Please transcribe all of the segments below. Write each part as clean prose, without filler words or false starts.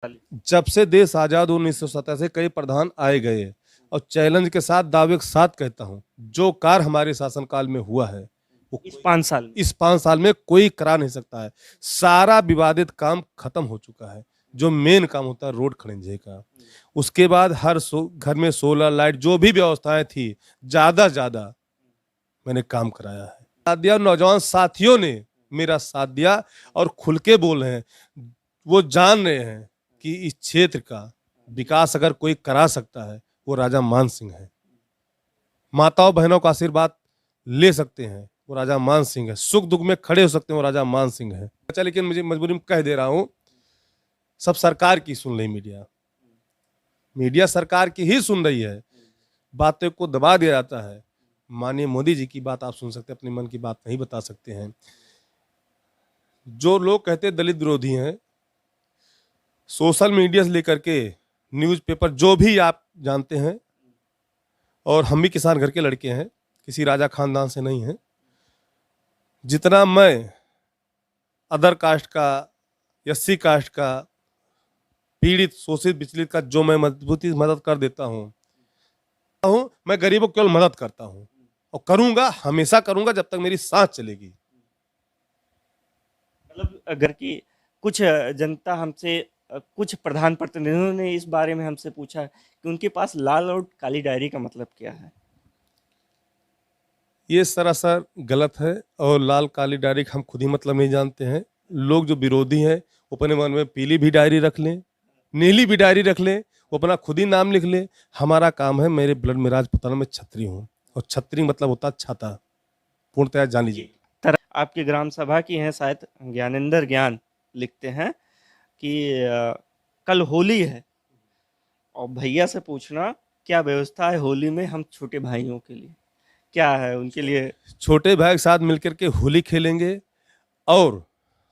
जब से देश आजाद 1970 से कई प्रधान आए गए और चैलेंज के साथ दावे के साथ कहता हूं, जो कार्य हमारे शासनकाल में हुआ है वो इस 5 साल में इस 5 साल में कोई करा नहीं सकता है। सारा विवादित काम खत्म हो चुका है। जो मेन काम होता है रोड खड़ंजे का, उसके बाद हर घर में सोलर लाइट जो भी व्यवस्थाएं थी ज्यादा मैंने काम कराया है। साथ दिया, नौजवान साथियों ने मेरा साथ दिया और खुल के बोल रहे हैं। वो जान रहे हैं कि इस क्षेत्र का विकास अगर कोई करा सकता है वो राजा मान सिंह है। माताओं बहनों का आशीर्वाद ले सकते हैं वो राजा मान सिंह है। सुख दुख में खड़े हो सकते हैं वो राजा मान सिंह है। अच्छा, लेकिन मुझे मजबूरी में कह दे रहा हूं, सब सरकार की सुन रही मीडिया सरकार की ही सुन रही है। बातें को दबा दिया जाता है। माननीय मोदी जी की बात आप सुन सकते हैं, अपने मन की बात नहीं बता सकते हैं। जो लोग कहते हैं दलित विरोधी हैं, सोशल मीडिया से लेकर के न्यूज़पेपर जो भी आप जानते हैं, और हम भी किसान घर के लड़के हैं, किसी राजा खानदान से नहीं हैं। जितना मैं अदर कास्ट का, एससी कास्ट का, पीड़ित शोषित विचलित का जो मैं मजबूती मदद कर देता हूँ, मैं गरीबों को केवल मदद करता हूँ और करूंगा, हमेशा करूंगा जब तक मेरी सांस चलेगी। मतलब अगर कि कुछ जनता हमसे कुछ प्रधान प्रतिनिधियों ने इस बारे में हमसे पूछा कि उनके पास लाल और काली डायरी का मतलब क्या है। ये सरासर गलत है और लाल काली डायरी का हम खुद ही मतलब नहीं जानते हैं। लोग जो विरोधी हैं वो अपने मन में पीली भी डायरी रख लें, नीली भी डायरी रख लें, वो अपना खुद ही नाम लिख ले। हमारा काम है, मेरे ब्लड में राजपूताना में छत्री हूँ और छत्री मतलब होता छाता, पूर्णतया जान लीजिए। आपकी ग्राम सभा की हैं शायद, ज्ञानेंद्र ज्ञान लिखते हैं कि कल होली है और भैया से पूछना क्या व्यवस्था है होली में हम छोटे भाइयों के लिए, क्या है उनके लिए। छोटे भाई के साथ मिलकर के होली खेलेंगे और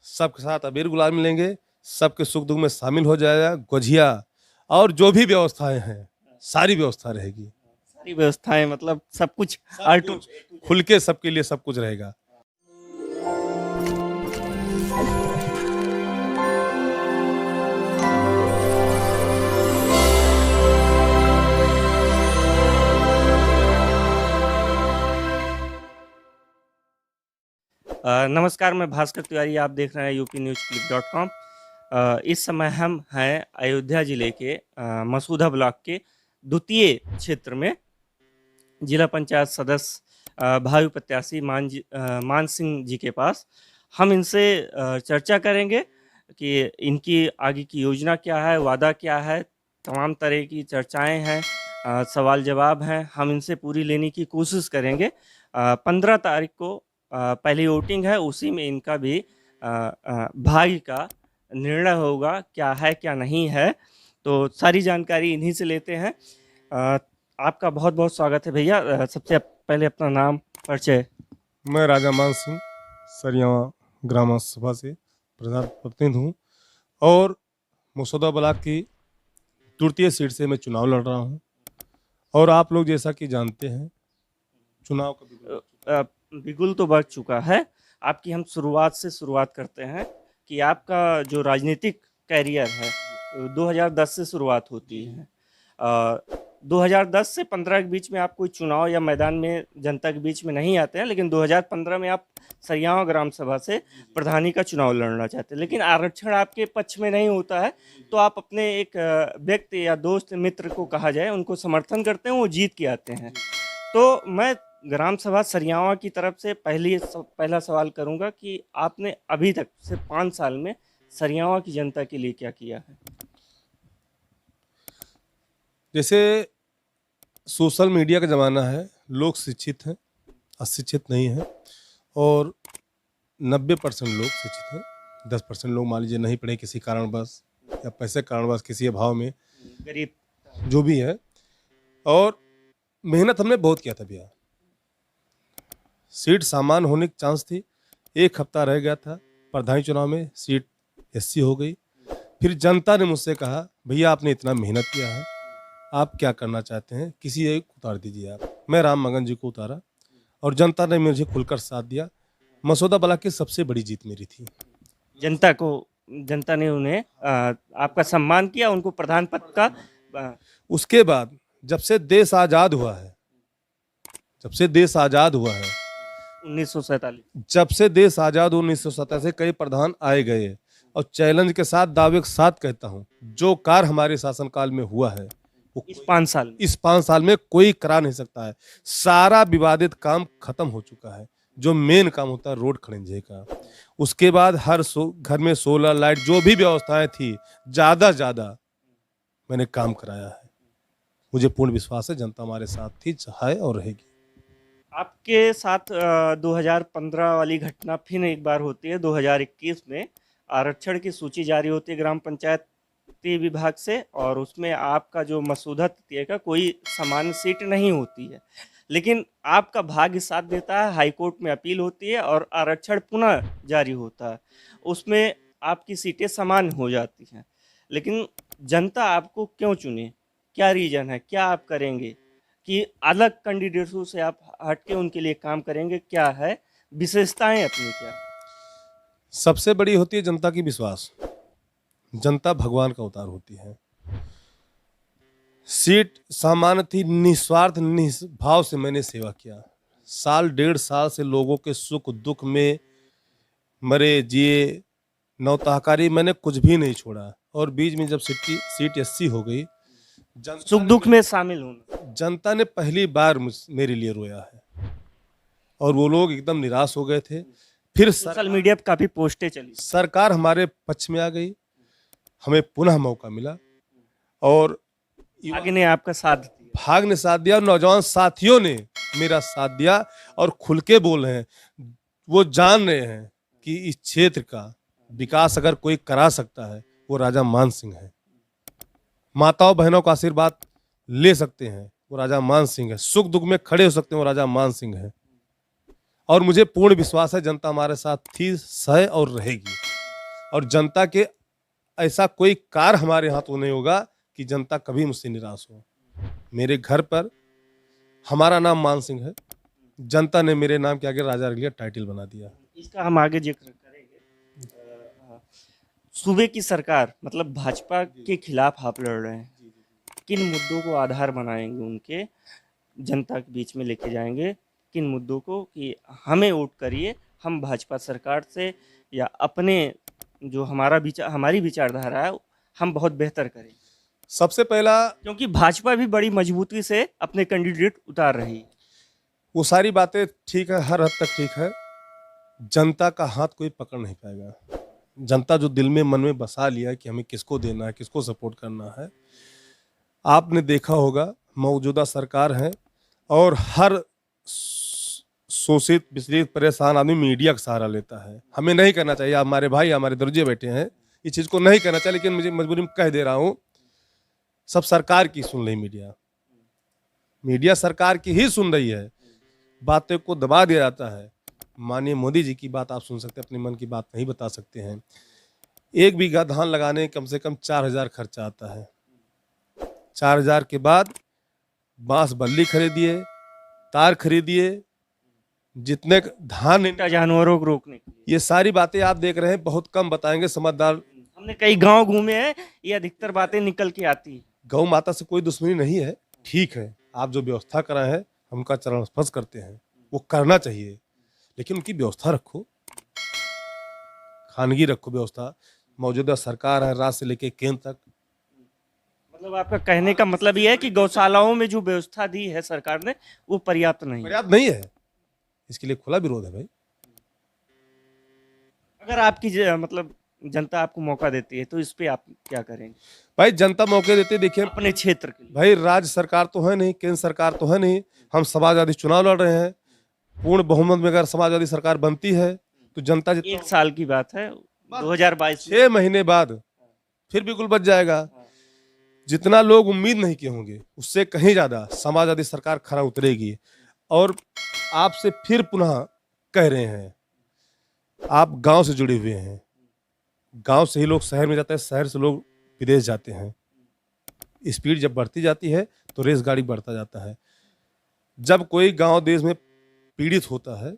सबके साथ अबीर गुलाल मिलेंगे, सबके सुख दुख में शामिल हो जाएगा। गुझिया और जो भी व्यवस्थाएं हैं सारी व्यवस्था रहेगी। सारी व्यवस्थाएं मतलब सब कुछ खुल के सबके लिए सब कुछ रहेगा। नमस्कार, मैं भास्कर तिवारी, आप देख रहे हैं upnewsclip.com। इस समय हम हैं अयोध्या जिले के मसूधा ब्लॉक के द्वितीय क्षेत्र में जिला पंचायत सदस्य भावी प्रत्याशी मान सिंह जी के पास। हम इनसे चर्चा करेंगे कि इनकी आगे की योजना क्या है, वादा क्या है, तमाम तरह की चर्चाएं हैं, सवाल जवाब हैं, हम इनसे पूरी लेने की कोशिश करेंगे। 15 तारीख को पहली वोटिंग है, उसी में इनका भी भाग्य का निर्णय होगा, क्या है क्या नहीं है। तो सारी जानकारी इन्हीं से लेते हैं। आपका बहुत बहुत स्वागत है भैया। सबसे पहले अपना नाम परिचय। मैं राजा मान सिंह सरियावा ग्राम सभा से प्रधान प्रतिनिधि हूँ और मसूधा ब्लॉक की तृतीय सीट से मैं चुनाव लड़ रहा हूँ। और आप लोग जैसा कि जानते हैं चुनाव का बिगुल तो बढ़ चुका है। आपकी हम शुरुआत से शुरुआत करते हैं कि आपका जो राजनीतिक कैरियर है 2010 से शुरुआत होती है। 2010 से 15 के बीच में आप कोई चुनाव या मैदान में जनता के बीच में नहीं आते हैं, लेकिन 2015 में आप सरियावा ग्राम सभा से प्रधानी का चुनाव लड़ना चाहते हैं, लेकिन आरक्षण आपके पक्ष में नहीं होता है। तो आप अपने एक व्यक्ति या दोस्त मित्र को कहा जाए उनको समर्थन करते हैं, वो जीत के आते हैं। तो मैं ग्राम सभा सरियावा की तरफ से पहला सवाल करूंगा कि आपने अभी तक सिर्फ 5 साल में सरियावा की जनता के लिए क्या किया है। जैसे सोशल मीडिया का ज़माना है, लोग शिक्षित हैं, अशिक्षित नहीं हैं, और 90% लोग शिक्षित हैं। 10% लोग मान लीजिए नहीं पढ़े किसी कारणवश या पैसे कारणवश, किसी अभाव में, गरीब जो भी है। और मेहनत हमने बहुत किया था भैया। सीट सामान्य होने की चांस थी, 1 हफ्ता रह गया था, प्रधानी चुनाव में सीट एससी हो गई। फिर जनता ने मुझसे कहा भैया आपने इतना मेहनत किया है, आप क्या करना चाहते हैं, किसी एक उतार दीजिए आप। मैं राम मगन जी को उतारा और जनता ने मुझे खुलकर साथ दिया। मसूधा ब्लॉक की सबसे बड़ी जीत मेरी थी। जनता को जनता ने उन्हें आपका सम्मान किया, उनको प्रधान पद का उसके बाद जब से देश आजाद हुआ है, जब से देश आजाद हुआ है 1947 जब से देश आजाद 1970 से कई प्रधान आए गए, और चैलेंज के साथ दावे के साथ कहता हूं, जो कार्य हमारे शासनकाल में हुआ है वो इस 5 साल में इस 5 साल में कोई करा नहीं सकता है। सारा विवादित काम खत्म हो चुका है। जो मेन काम होता है रोड खड़ंजे का, उसके बाद हर घर में सोलर लाइट जो भी व्यवस्थाएं थी ज्यादा से ज्यादा मैंने काम कराया है। मुझे पूर्ण विश्वास है जनता हमारे साथ थी, है और रहेगी। आपके साथ 2015 वाली घटना फिर एक बार होती है। 2021 में आरक्षण की सूची जारी होती है ग्राम पंचायती विभाग से, और उसमें आपका जो मसूदा तृतीय का कोई सामान्य सीट नहीं होती है, लेकिन आपका भाग्य साथ देता है, हाईकोर्ट में अपील होती है और आरक्षण पुनः जारी होता है। उसमें आपकी सीटें समान हो जाती हैं, लेकिन जनता आपको क्यों चुने? क्या रीजन है? क्या आप करेंगे कि अलग कैंडिडेट्सों से आप हटके उनके लिए काम करेंगे? क्या है विशेषताएं अपनी? क्या सबसे बड़ी होती है जनता की विश्वास। जनता भगवान का अवतार होती है। सीट सामान्य थी, निस्वार्थ निस्भाव से मैंने सेवा किया। साल 1.5 साल से लोगों के सुख दुख में मरे जिए नौताकारी मैंने कुछ भी नहीं छोड़ा, और बीच में जब सीट 80 हो गई, सुख दुख में शामिल होना, जनता ने पहली बार मेरे लिए रोया है, और वो लोग एकदम निराश हो गए थे। फिर सोशल मीडिया पर काफी पोस्टें चली, सरकार हमारे पक्ष में आ गई, हमें पुनः मौका मिला, और भाग्य ने आपका साथ दिया। भाग्य ने साथ दिया, नौजवान साथियों ने मेरा साथ दिया, और खुल के बोल रहे हैं। वो जान रहे हैं कि इस क्षेत्र का विकास अगर कोई करा सकता है वो राजा मान सिंह है। माताओं बहनों का आशीर्वाद ले सकते हैं वो राजा मान सिंह है। सुख दुख में खड़े हो सकते हैं वो राजा मान सिंह है। और मुझे पूर्ण विश्वास है जनता हमारे साथ थी, है और रहेगी। और जनता के ऐसा कोई कार्य हमारे हाथों नहीं होगा कि जनता कभी मुझसे निराश हो। मेरे घर पर हमारा नाम मान सिंह है, जनता ने मेरे नाम के आगे राजा रख लिया, टाइटल बना दिया। इसका हम आगे जिक्र करेंगे। सूबे की सरकार मतलब भाजपा के खिलाफ आप लड़ रहे हैं, किन मुद्दों को आधार बनाएंगे, उनके जनता के बीच में लेके जाएंगे किन मुद्दों को कि हमें वोट करिए, हम भाजपा सरकार से या अपने जो हमारी विचारधारा है हम बहुत बेहतर करें? सबसे पहला, क्योंकि भाजपा भी बड़ी मजबूती से अपने कैंडिडेट उतार रही है। वो सारी बातें ठीक है, हर हद तक ठीक है। जनता का हाथ कोई पकड़ नहीं पाएगा। जनता जो दिल में मन में बसा लिया है कि हमें किसको देना है, किसको सपोर्ट करना है। आपने देखा होगा मौजूदा सरकार है, और हर शोषित विचलित परेशान आदमी मीडिया का सहारा लेता है। हमें नहीं करना चाहिए। हमारे भाई हमारे दर्जे बैठे हैं, इस चीज को नहीं करना चाहिए, लेकिन मुझे मजबूरी में कह दे रहा हूँ, सब सरकार की सुन रही मीडिया सरकार की ही सुन रही है। बातें को दबा दिया जाता है। माननीय मोदी जी की बात आप सुन सकते हैं, अपने मन की बात नहीं बता सकते हैं। 1 बीघा धान लगाने कम से कम 4000 खर्चा आता है। 4000 के बाद बांस बल्ली खरीदिए, तार खरीदिए, जितने धान जानवरों को रोकने के लिए, ये सारी बातें आप देख रहे हैं, बहुत कम बताएंगे समझदार। हमने कई गांव घूमे हैं, ये अधिकतर बातें निकल के आती है। गौ माता से कोई दुश्मनी नहीं है, ठीक है, आप जो व्यवस्था कराए हैं हम उनका चरण स्पर्श करते हैं, वो करना चाहिए, लेकिन उनकी व्यवस्था रखो, खानगी रखो व्यवस्था। मौजूदा सरकार है राज्य से लेके केंद्र तक। मतलब आपका कहने का मतलब ये है कि गौशालाओं में जो व्यवस्था दी है सरकार ने वो पर्याप्त नहीं है? पर्याप्त नहीं है, इसके लिए खुला विरोध है भाई। अगर आपकी मतलब जनता आपको मौका देती है तो इस पे आप क्या करेंगे? भाई जनता मौके देती, देखिए अपने क्षेत्र के लिए। भाई राज्य सरकार तो है नहीं, केंद्र सरकार तो है नहीं, हम समाजवादी चुनाव लड़ रहे हैं। पूर्ण बहुमत में अगर समाजवादी सरकार बनती है तो जनता 1 साल की बात है, 2022 6 महीने बाद फिर बिल्कुल बच जाएगा। जितना लोग उम्मीद नहीं किए होंगे उससे कहीं ज्यादा समाजवादी सरकार खरा उतरेगी। और आपसे फिर पुनः कह रहे हैं, आप गांव से जुड़े हुए हैं, गांव से ही लोग शहर में जाते हैं, शहर से लोग विदेश जाते हैं। स्पीड जब बढ़ती जाती है तो रेस गाड़ी बढ़ता जाता है। जब कोई गांव देश में पीड़ित होता है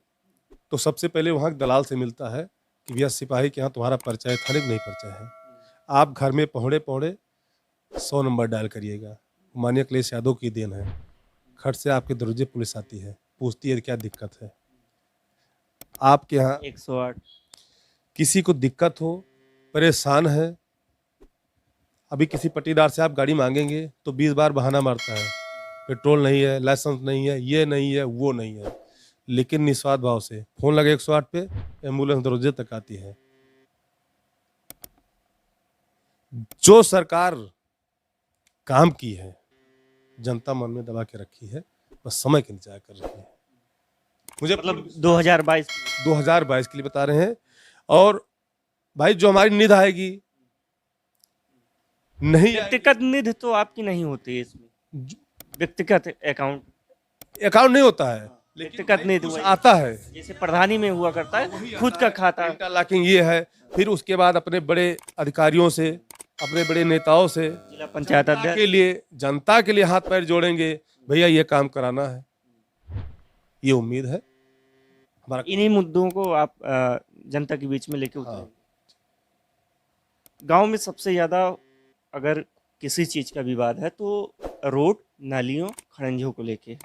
तो सबसे पहले वहां दलाल से मिलता है कि भैया सिपाही के यहाँ तुम्हारा परिचय थाने में नहीं परिचय है, आप घर में पहुँचे पहुँचे 100 नंबर डायल करिएगा। माननीय अखिलेश यादव की देन है, खट से आपके दरवाजे पुलिस आती है, पूछती है क्या दिक्कत है। आपके यहाँ 108 किसी को दिक्कत हो, परेशान है, अभी किसी पट्टीदार से आप गाड़ी मांगेंगे तो 20 बार बहाना मारता है, पेट्रोल नहीं है, लाइसेंस नहीं है, ये नहीं है, वो नहीं है, लेकिन निस्वार्थ भाव से फोन लगे 108 पे, एम्बुलेंस दरवाजे तक आती है। जो सरकार काम की है, जनता मन में दबा के रखी है, बस समय के इंतजार कर रही है। मुझे मतलब 2022 2022 के लिए बता रहे हैं। और भाई जो हमारी निध आएगी नहीं आएगी, व्यक्तिगत निधि तो आपकी नहीं होती है इसमें, व्यक्तिगत अकाउंट नहीं होता है, लेकिन व्यक्तिगत निधि कुछ वही। आता है, जैसे प्रधानी में हुआ करता है, खुद का खाता। इंटरलॉकिंग ये है। फिर उसके बाद अपने बड़े अधिकारियों से, अपने बड़े नेताओं से जिला पंचायत जनता अध्यक्ष के लिए, जनता के लिए हाथ पैर जोड़ेंगे, भैया ये काम कराना है, ये उम्मीद है हमारा। इन्हीं मुद्दों को आप जनता के बीच में लेके उतरेंगे। गांव में सबसे ज्यादा अगर किसी चीज का विवाद है तो रोड, नालियों, खड़ंजों को लेके है,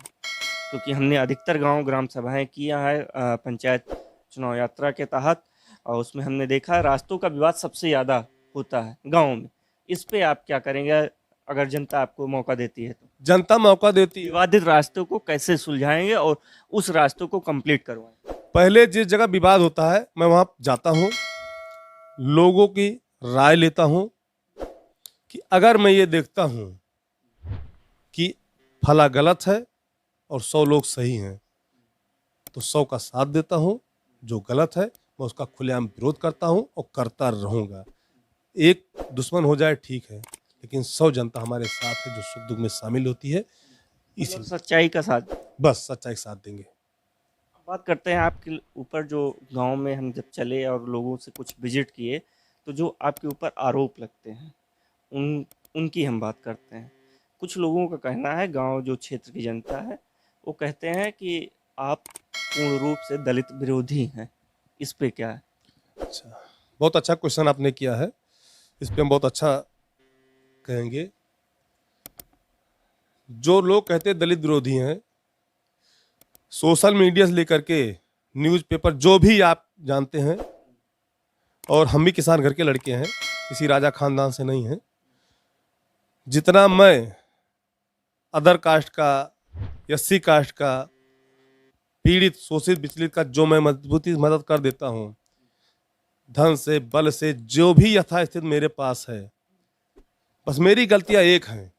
क्योंकि हमने अधिकतर गांव ग्राम सभाएं किया है पंचायत चुनाव यात्रा के तहत, और उसमें हमने देखा रास्तों का विवाद सबसे ज्यादा होता है गाँव में। इस पे आप क्या करेंगे अगर जनता आपको मौका देती है तो? जनता मौका देती है, विवादित रास्तों को कैसे सुलझाएंगे और उस रास्तों को कंप्लीट करवाएंगे? पहले जिस जगह विवाद होता है मैं वहां जाता हूं, लोगों की राय लेता हूं कि अगर मैं ये देखता हूं कि फला गलत है और 100 लोग सही हैं, तो 100 का साथ देता हूं, जो गलत है मैं उसका खुलेआम विरोध करता हूं और करता रहूंगा। एक दुश्मन हो जाए ठीक है, लेकिन 100 जनता हमारे साथ है जो सुख दुख में शामिल होती है, इसी मतलब सच्चाई का साथ। बस सच्चाई के साथ देंगे। बात करते हैं आपके ऊपर, जो गांव में हम जब चले और लोगों से कुछ विजिट किए तो जो आपके ऊपर आरोप लगते हैं उनकी हम बात करते हैं। कुछ लोगों का कहना है, गांव जो क्षेत्र की जनता है वो कहते हैं कि आप पूर्ण रूप से दलित विरोधी हैं, इस पे क्या है? अच्छा, बहुत अच्छा क्वेश्चन आपने किया है, इस पे हम बहुत अच्छा कहेंगे। जो लोग कहते हैं दलित विरोधी हैं, सोशल मीडिया से लेकर के न्यूज़पेपर जो भी आप जानते हैं, और हम भी किसान घर के लड़के हैं, किसी राजा खानदान से नहीं हैं, जितना मैं अदर कास्ट का, एससी कास्ट का, पीड़ित शोषित विचलित का जो मैं मजबूती मदद कर देता हूँ, धन से, बल से, जो भी यथास्थित मेरे पास है, बस मेरी गलतियां एक हैं।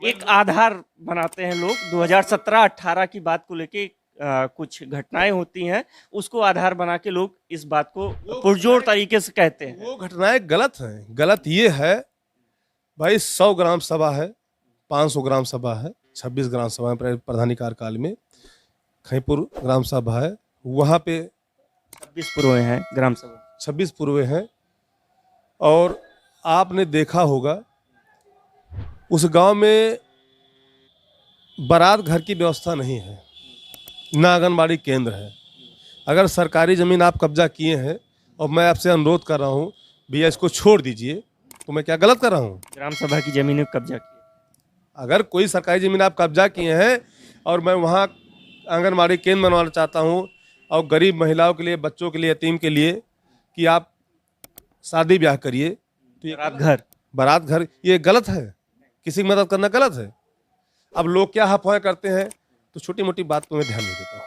एक आधार बनाते हैं लोग, 2017-18 की बात को लेके कुछ घटनाएं होती हैं, उसको आधार बना के लोग इस बात को पुरजोर तरीके से कहते हैं। वो घटनाएं गलत हैं। गलत ये है भाई, 100 ग्राम सभा है, 500 ग्राम सभा है, 26 ग्राम सभा है प्रधानी कार्यकाल में, खैपुर ग्राम सभा है, वहाँ पे 26 पुरवे हैं ग्राम सभा, 26 पूर्वे हैं। और आपने देखा होगा उस गांव में बारात घर की व्यवस्था नहीं है, ना आंगनबाड़ी केंद्र है। अगर सरकारी ज़मीन आप कब्जा किए हैं और मैं आपसे अनुरोध कर रहा हूँ भैया इसको छोड़ दीजिए, तो मैं क्या गलत कर रहा हूँ? ग्राम सभा की जमीनें कब्जा की। अगर कोई सरकारी ज़मीन आप कब्जा किए हैं और मैं वहाँ आंगनबाड़ी केंद्र बनवाना चाहता हूँ और गरीब महिलाओं के लिए, बच्चों के लिए, यतीम के लिए कि आप शादी ब्याह करिए, तो ये बारात घर ये गलत है, किसी की मदद करना गलत है। अब लोग क्या अफवाह करते हैं, तो छोटी मोटी बात को मैं ध्यान नहीं देता हूँ।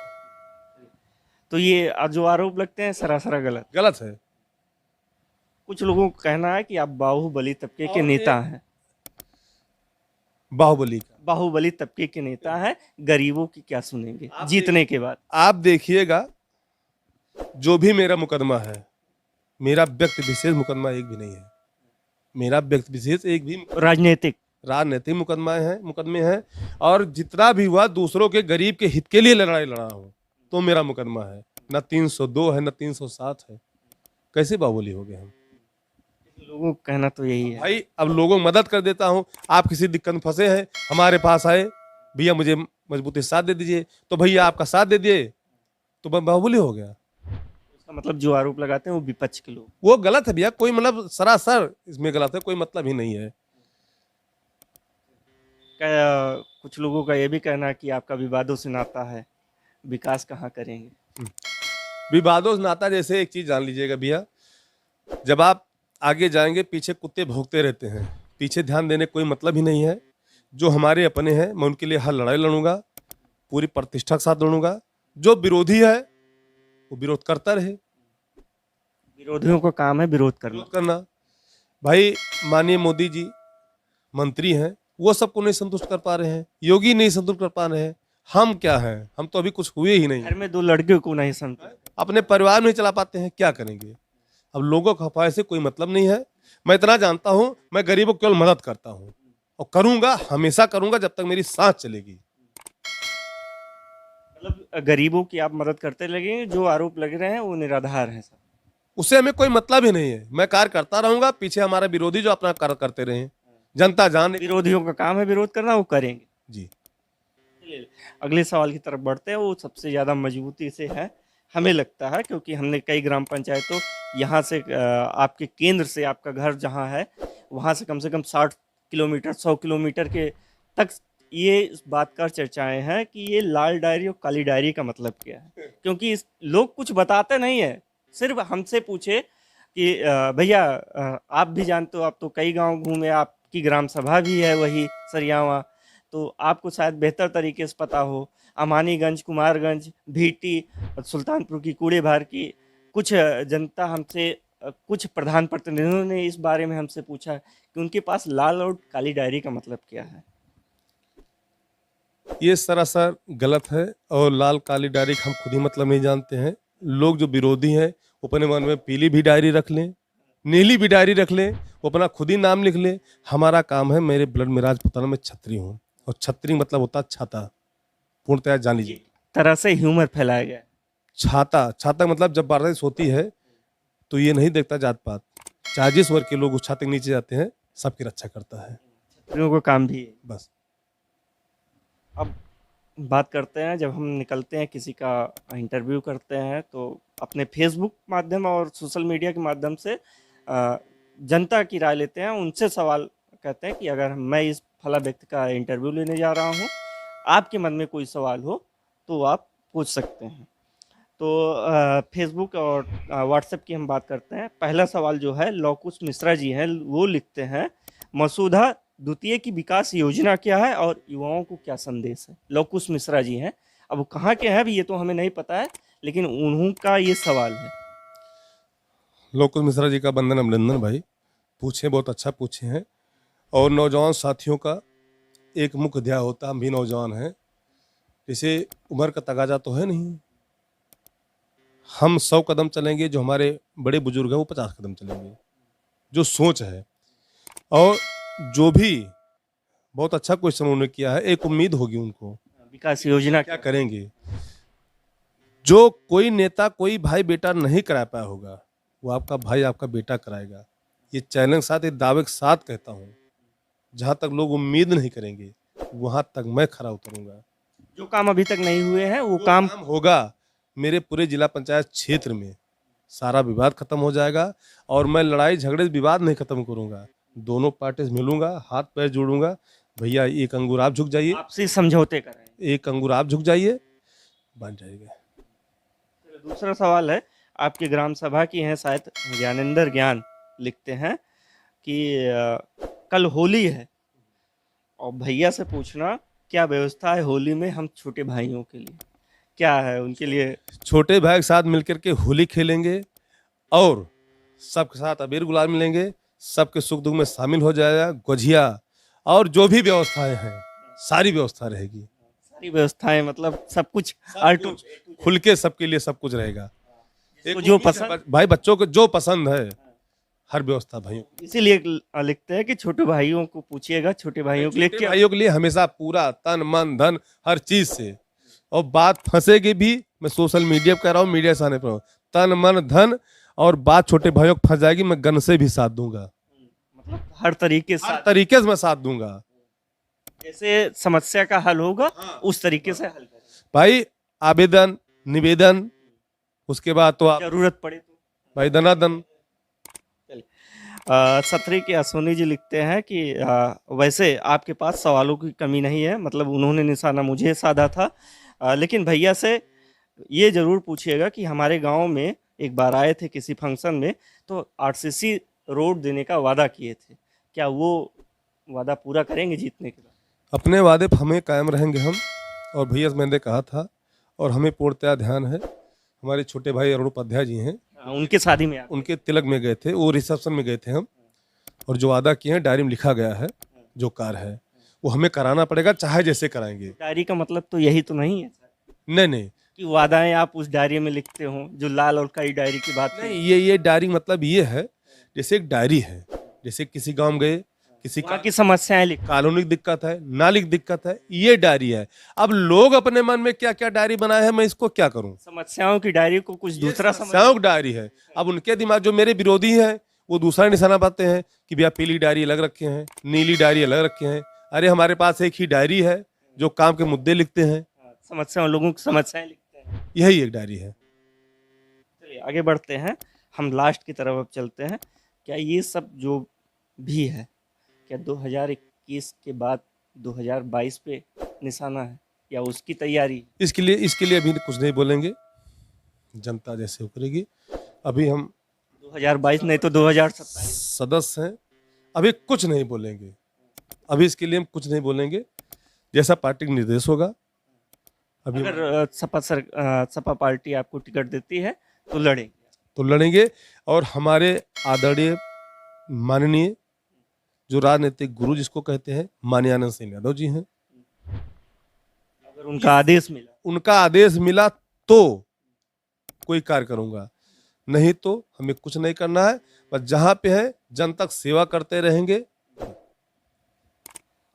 तो ये जो आरोप लगते हैं सरासर गलत है। कुछ लोगों का कहना है कि आप बाहुबली तबके के नेता हैं। बाहुबली तबके के नेता हैं, गरीबों की क्या सुनेंगे जीतने के बाद? आप देखिएगा, जो भी मेरा मुकदमा है, मेरा व्यक्ति विशेष मुकदमा एक भी नहीं है, मेरा व्यक्ति विशेष एक भी राजनीतिक मुकदमे हैं, और जितना भी हुआ दूसरों के गरीब के हित के लिए लड़ाई लड़ा हूं, तो मेरा मुकदमा है। न 302 है, न 307 है। कैसे बाहुबली हो गए हम? लोगों का कहना तो यही है भाई। अब लोगों को मदद कर देता हूं, आप किसी दिक्कत में फंसे हैं, हमारे पास आए, भैया मुझे मजबूती से साथ दे दीजिए, तो भैया आपका साथ दे दिए तो बाहुबली हो गया। उसका मतलब जो आरोप लगाते हैं वो विपक्ष के लोग। वो गलत है भैया, कोई मतलब सरासर इसमें गलत है, कोई मतलब ही नहीं है। कुछ लोगों का ये भी कहना है कि आपका विवादों से नाता है, विकास कहाँ करेंगे। विवादों से नाता, जैसे एक चीज जान लीजिएगा भैया, जब आप आगे जाएंगे पीछे कुत्ते भौंकते रहते हैं, पीछे ध्यान देने कोई मतलब ही नहीं है। जो हमारे अपने हैं मैं उनके लिए हर लड़ाई लड़ूंगा, पूरी प्रतिष्ठा के साथ लड़ूंगा। जो विरोधी है वो विरोध करता रहे। विरोधियों का काम है विरोध करना। विरोध करना भाई, माननीय मोदी जी मंत्री हैं, वो सबको नहीं संतुष्ट कर पा रहे हैं, योगी नहीं संतुष्ट कर पा रहे हैं। हम क्या हैं, हम तो अभी कुछ हुए ही नहीं, घर में 2 लड़कियों को नहीं समझते, अपने परिवार में चला पाते हैं, क्या करेंगे। अब लोगों का खफाए से कोई मतलब नहीं है। मैं इतना जानता हूं, मैं गरीबों की केवल मदद करता हूं और करूंगा, हमेशा करूंगा जब तक मेरी सांस चलेगी। मतलब गरीबों की आप मदद करते लगेंगे, जो आरोप लग रहे हैं वो निराधार है सब। उससे हमें कोई मतलब ही नहीं है। मैं कार्य करता रहूंगा, पीछे हमारा विरोधी जो अपना कार्य करते रहे, जनता जाने। विरोधियों का काम है विरोध करना, वो करेंगे। जी, चलिए, अगले सवाल की तरफ बढ़ते हैं। वो सबसे ज़्यादा मजबूती से है हमें लगता है, क्योंकि हमने कई ग्राम पंचायतों यहाँ से आपके केंद्र से आपका घर जहाँ है वहाँ से कम 60 किलोमीटर 100 किलोमीटर के तक ये इस बात का चर्चाएं हैं कि ये लाल डायरी और काली डायरी का मतलब क्या है। क्योंकि लोग कुछ बताते नहीं है, सिर्फ हमसे पूछे कि भैया आप भी जानते हो, आप तो कई गांव घूमे, आपकी ग्राम सभा भी है वही सरियावा, तो आपको शायद बेहतर तरीके से पता हो। अमानीगंज, कुमारगंज, भीटी, सुल्तानपुर की कूड़े भार की कुछ जनता हमसे, कुछ प्रधान प्रतिनिधियों ने इस बारे में हमसे पूछा कि उनके पास लाल और काली डायरी का मतलब क्या है। ये सरासर गलत है और लाल काली डायरी का हम खुद ही मतलब नहीं जानते हैं। लोग जो विरोधी हैं वो अपने मन में पीली भी डायरी रख लें, नीली भी डायरी रख लें, वो अपना खुद ही नाम लिख लें। हमारा काम है, मेरे ब्लड में राजपूताना में छत्री हूँ, और छत्री मतलब होता है छाता, पूर्णतया जान लीजिए। तरह से ह्यूमर फैलाया गया है। छाता, छाता मतलब जब बारिश होती है तो ये नहीं देखता जात पात, चाहे जिस वर्ग के लोग उस छाते के नीचे जाते हैं, सबकी रक्षा करता है, छत्रियों का काम भी है। बस। अब बात करते हैं, जब हम निकलते हैं किसी का इंटरव्यू करते हैं तो अपने फेसबुक माध्यम और सोशल मीडिया के माध्यम से जनता की राय लेते हैं, उनसे सवाल कहते हैं कि अगर मैं इस फला व्यक्ति का इंटरव्यू लेने जा रहा हूँ, आपके मन में कोई सवाल हो तो आप पूछ सकते हैं। तो फेसबुक और व्हाट्सएप की हम बात करते हैं। पहला सवाल जो है लौकुश मिश्रा जी हैं, वो लिखते हैं मसूधा द्वितीय की विकास योजना क्या है और युवाओं को क्या संदेश है। लौकुश मिश्रा जी हैं, अब वो कहाँ के हैं अभी ये तो हमें नहीं पता है, लेकिन उन्हों का ये सवाल है। लोकुश मिश्रा जी का बंदन अभिनंदन भाई, पूछे, बहुत अच्छा पूछे हैं। और नौजवान साथियों का एक मुख्य ध्यान होता है, हम भी नौजवान हैं, जैसे उम्र का तगाजा तो है नहीं, हम 100 कदम चलेंगे, जो हमारे बड़े बुजुर्ग हैं वो 50 कदम चलेंगे, जो सोच है। और जो भी बहुत अच्छा क्वेश्चन उन्होंने किया है, एक उम्मीद होगी उनको, विकास योजना क्या करेंगे। जो कोई नेता कोई भाई बेटा नहीं करा पाया होगा, वो आपका भाई आपका बेटा कराएगा। ये चैलेंज के साथ, ये दावे के साथ कहता हूँ, जहाँ तक लोग उम्मीद नहीं करेंगे वहां तक मैं खरा उतरूंगा। जो काम अभी तक नहीं हुए हैं वो काम होगा। मेरे पूरे जिला पंचायत क्षेत्र में सारा विवाद खत्म हो जाएगा, और मैं लड़ाई झगड़े विवाद नहीं खत्म करूंगा, दोनों पार्टी से मिलूंगा, हाथ पैर जोड़ूंगा। भैया एक अंगूर आप झुक जाइए, आपसी समझौते कराएं, एक अंगूर आप झुक जाइए, बन जाएगा। दूसरा सवाल है, आपकी ग्राम सभा की हैं शायद ज्ञानेंद्र ज्ञान, लिखते हैं कि कल होली है और भैया से पूछना क्या व्यवस्था है होली में हम छोटे भाइयों के लिए, क्या है उनके लिए। छोटे भाई के साथ मिलकर के होली खेलेंगे और सबके साथ अबीर गुलाल मिलेंगे, सबके सुख दुख में शामिल हो जाएगा। गुझिया और जो भी व्यवस्थाएं हैं सारी व्यवस्था रहेगी, सारी व्यवस्थाएं मतलब सब कुछ खुल के सबके लिए सब कुछ रहेगा। जिसको जो पसंद, भाई बच्चों को जो पसंद है हर व्यवस्था भाइयों। इसीलिए लिखते हैं कि छोटे भाइयों को पूछिएगा, छोटे भाइयों के लिए क्या, भाइयों के लिए हमेशा पूरा तन मन धन हर चीज से। और बात फंसेगी भी, मैं सोशल मीडिया पर कह रहा हूँ, मीडिया से आने पर तन मन धन, और बात छोटे भाइयों को फंस जाएगी, मैं गन से भी साथ दूंगा, मतलब हर तरीके से मैं साथ दूंगा। जैसे समस्या का हल होगा उस तरीके से हल करें। भाई आवेदन निवेदन उसके बाद तो आप जरूरत पड़े तो। भाई धनाधन। सत्री के असोनी जी लिखते हैं कि वैसे आपके पास सवालों की कमी नहीं है, मतलब उन्होंने निशाना मुझे साधा था, लेकिन भैया से ये जरूर पूछिएगा कि हमारे गांव में एक बार आए थे किसी फंक्शन में, तो आरसीसी रोड देने का वादा किए थे, क्या वो वादा पूरा करेंगे जीतने के बाद? अपने वादे पे हमें कायम रहेंगे हम, और भैया से मैंने कहा था और हमें पूर्णतया ध्यान है। हमारे छोटे भाई अरुण उपाध्याय जी हैं, उनके शादी में उनके तिलक में गए थे, वो रिसेप्शन में गए थे हम, और जो वादा किए हैं डायरी में लिखा गया है, जो कार है वो हमें कराना पड़ेगा, चाहे जैसे कराएंगे। डायरी का मतलब तो यही तो नहीं है नहीं नहीं कि वादाएं आप उस डायरी में लिखते हो, जो लाल और काली डायरी की बात नहीं, ये डायरी मतलब ये है, जैसे एक डायरी है, जैसे किसी गांव में गए, किसी वहाँ की समस्याएं लिख। कानूनी दिक्कत है, नालिक दिक्कत है, ये डायरी है। अब लोग अपने मन में क्या क्या डायरी बनाए हैं, मैं इसको क्या करूं? समस्याओं की डायरी को कुछ दूसरा समस्याओं की डायरी है। अब उनके दिमाग, जो मेरे विरोधी हैं, वो दूसरा निशाना पाते हैं कि भैया पीली डायरी अलग रखे हैं, नीली डायरी अलग रखे हैं। अरे हमारे पास एक ही डायरी है जो काम के मुद्दे लिखते हैं, समस्याओं, लोगों की समस्याएं लिखते हैं, यही एक डायरी है। चलिए आगे बढ़ते हैं, हम लास्ट की तरफ अब चलते हैं। क्या ये सब जो भी है, क्या 2021 के बाद 2022 पे निशाना है या उसकी तैयारी? इसके लिए अभी कुछ नहीं बोलेंगे, जनता जैसे उतरेगी। अभी हम 2022 नहीं तो 2027 सदस्य हैं, अभी कुछ नहीं बोलेंगे। अभी इसके लिए हम कुछ नहीं बोलेंगे, जैसा पार्टी का निर्देश होगा। अभी अगर सपा पार्टी आपको टिकट देती है तो लड़ेंगे, और हमारे आदरणीय माननीय जो राजनीतिक गुरु जिसको कहते हैं, माननीय आनंद सिंह यादव जी हैं, अगर उनका आदेश मिला तो कोई कार्य करूंगा, नहीं तो हमें कुछ नहीं करना है। बस जहां पे है जन तक सेवा करते रहेंगे।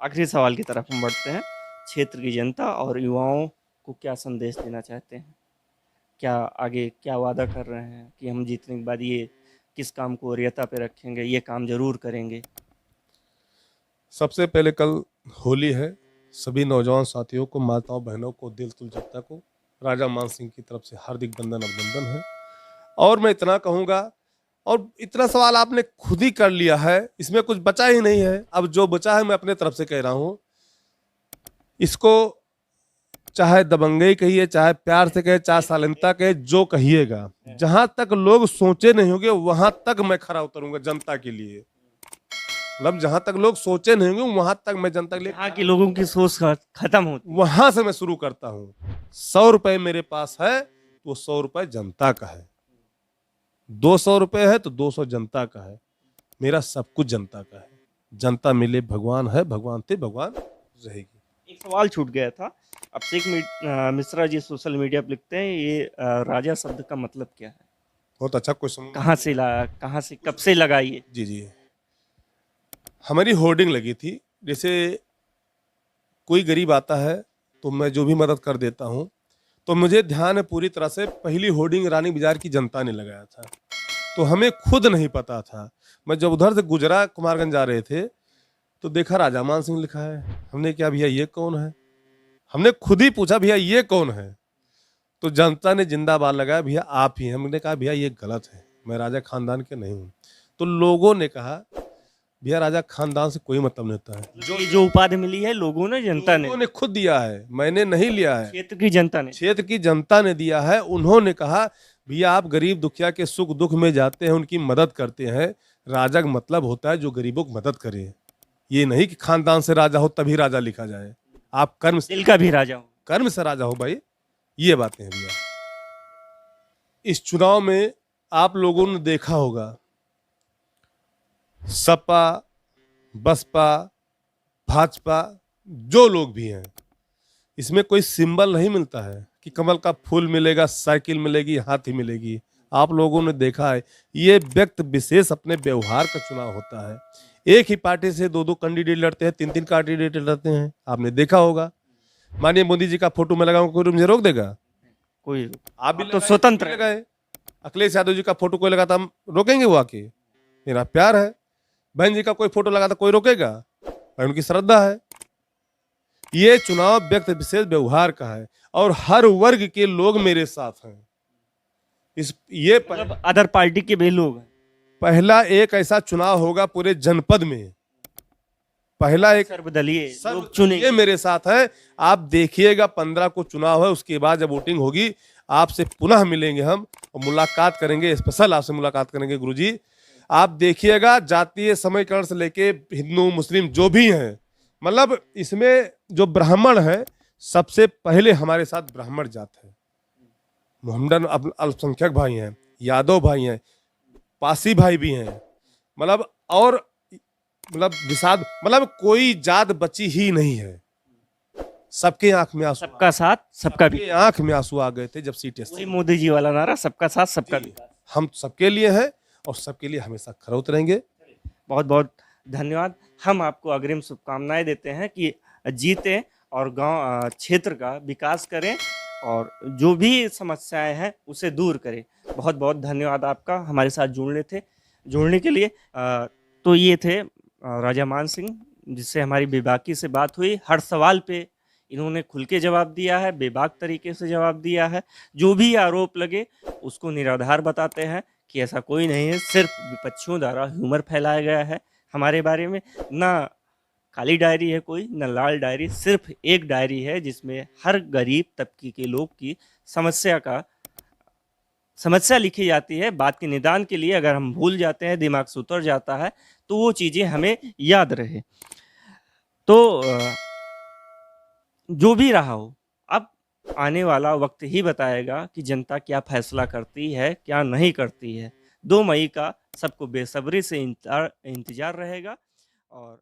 आखिरी सवाल की तरफ हम बढ़ते हैं। क्षेत्र की जनता और युवाओं को क्या संदेश देना चाहते हैं? क्या आगे क्या वादा कर रहे हैं कि हम जीतने के बाद ये किस काम को वरीयता पे रखेंगे, ये काम जरूर करेंगे? सबसे पहले कल होली है, सभी नौजवान साथियों को, माताओं बहनों को, दिल तुल जनता को राजा मान सिंह की तरफ से हार्दिक बंधन अभिनंदन है। और मैं इतना कहूँगा, और इतना सवाल आपने खुद ही कर लिया है, इसमें कुछ बचा ही नहीं है। अब जो बचा है मैं अपने तरफ से कह रहा हूँ, इसको चाहे दबंगई कहिए, चाहे प्यार से कहे, चाहे शालीनता कहे, जो कहिएगा, जहां तक लोग सोचे नहीं होंगे वहां तक मैं खरा उतरूंगा जनता के लिए। मतलब जहां तक लोग सोचे नहीं होंगे वहां तक मैं जनता के लिए, यहाँ के लोगों की सोच खत्म होती, वहां से मैं शुरू करता हूँ। 100 रुपए मेरे पास है तो 100 रुपए जनता का है, 200 रुपए है तो 200 जनता का है, मेरा सब कुछ जनता का है। जनता मिले भगवान है, भगवान थे भगवान रहेगी। एक सवाल छूट गया था। अभिषेक मिश्रा जी सोशल मीडिया पे लिखते हैं, ये राजा शब्द का मतलब क्या है? बहुत अच्छा क्वेश्चन। कहाँ से कब से लगाइए? जी, हमारी होर्डिंग लगी थी, जैसे कोई गरीब आता है तो मैं जो भी मदद कर देता हूँ, तो मुझे ध्यान है पूरी तरह से, पहली होर्डिंग रानी बाजार की जनता ने लगाया था, तो हमें खुद नहीं पता था। मैं जब उधर से गुजरा, कुमारगंज जा रहे थे, तो देखा राजा मान सिंह लिखा है। हमने क्या भैया ये कौन है, हमने खुद ही पूछा भैया ये कौन है, तो जनता ने जिंदाबाद लगाया, भैया आप ही। हमने कहा भैया ये गलत है, मैं राजा खानदान के नहीं हूँ। तो लोगों ने कहा भैया राजा खानदान से कोई मतलब नहीं होता है। जो उपाधि मिली है लोगों ने, जनता ने खुद दिया है, मैंने नहीं लिया है, क्षेत्र की जनता ने दिया है। उन्होंने कहा भैया आप गरीब दुखिया के सुख दुख में जाते हैं, उनकी मदद करते हैं, राजा का मतलब होता है जो गरीबों की मदद करे। ये नहीं कि खानदान से राजा हो तभी राजा लिखा जाए, आप कर्म से, दिल का भी राजा हो, कर्म से राजा हो भाई। ये बातें हैं भैया। इस चुनाव में आप लोगों ने देखा होगा, सपा, बसपा, भाजपा, जो लोग भी हैं, इसमें कोई सिंबल नहीं मिलता है कि कमल का फूल मिलेगा, साइकिल मिलेगी, हाथी मिलेगी। आप लोगों ने देखा है, ये व्यक्ति विशेष अपने व्यवहार का चुनाव होता है। एक ही पार्टी से दो कैंडिडेट लड़ते हैं, तीन कैंडिडेट लड़ते हैं, आपने देखा होगा। माननीय मोदी जी का फोटो मैं लगाऊंगा, कोई मुझे रोक देगा? कोई, आप भी तो स्वतंत्र लगाए। अखिलेश यादव जी का फोटो कोई लगाता, हम रोकेंगे? वो आके मेरा प्यार है। बहन जी का कोई फोटो लगाता, कोई रोकेगा? उनकी श्रद्धा है। ये चुनाव व्यक्ति विशेष व्यवहार का है, और हर वर्ग के लोग मेरे साथ हैं। ये मतलब अदर पार्टी के भी लोग हैं। पहला एक ऐसा चुनाव होगा पूरे जनपद में, पहला एक सर्वदलीय सब लोग चुनेंगे। ये मेरे साथ है। आप देखिएगा 15 को चुनाव है, उसके बाद जब वोटिंग होगी आपसे पुनः मिलेंगे हम और मुलाकात करेंगे, स्पेशल आपसे मुलाकात करेंगे गुरुजी। आप देखिएगा जातीय समीकरण से लेके हिंदू मुस्लिम जो भी हैं, मतलब इसमें जो ब्राह्मण है सबसे पहले हमारे साथ ब्राह्मण जात है, मोहम्मदन अल्पसंख्यक भाई हैं, यादव भाई हैं, पासी भाई भी हैं, मतलब और मतलब विषाद, मतलब कोई जात बची ही नहीं है। सबके आंख में आंसू, सबका साथ सबका भी, सबके आंख में आंसू आ गए थे जब सीट वही मोदी जी वाला नारा, सबका साथ सबका विकास। हम सबके लिए हैं और सबके लिए हमेशा खड़े उतरेंगे। बहुत बहुत धन्यवाद। हम आपको अग्रिम शुभकामनाएं देते हैं कि जीते और गांव क्षेत्र का विकास करें और जो भी समस्याएं हैं उसे दूर करें। बहुत बहुत धन्यवाद आपका हमारे साथ जुड़ने के लिए। तो ये थे राजा मान सिंह, जिससे हमारी बेबाकी से बात हुई। हर सवाल पे इन्होंने खुल के जवाब दिया है, बेबाक तरीके से जवाब दिया है। जो भी आरोप लगे उसको निराधार बताते हैं कि ऐसा कोई नहीं है, सिर्फ विपक्षियों द्वारा ह्यूमर फैलाया गया है हमारे बारे में। ना काली डायरी है कोई, ना लाल डायरी, सिर्फ एक डायरी है जिसमें हर गरीब तबके के लोग की समस्या लिखी जाती है। बात के निदान के लिए अगर हम भूल जाते हैं, दिमाग से उतर जाता है, तो वो चीज़ें हमें याद रहे। तो जो भी रहा हो, अब आने वाला वक्त ही बताएगा कि जनता क्या फैसला करती है, क्या नहीं करती है। 2 मई का सबको बेसब्री से इंतजार रहेगा। और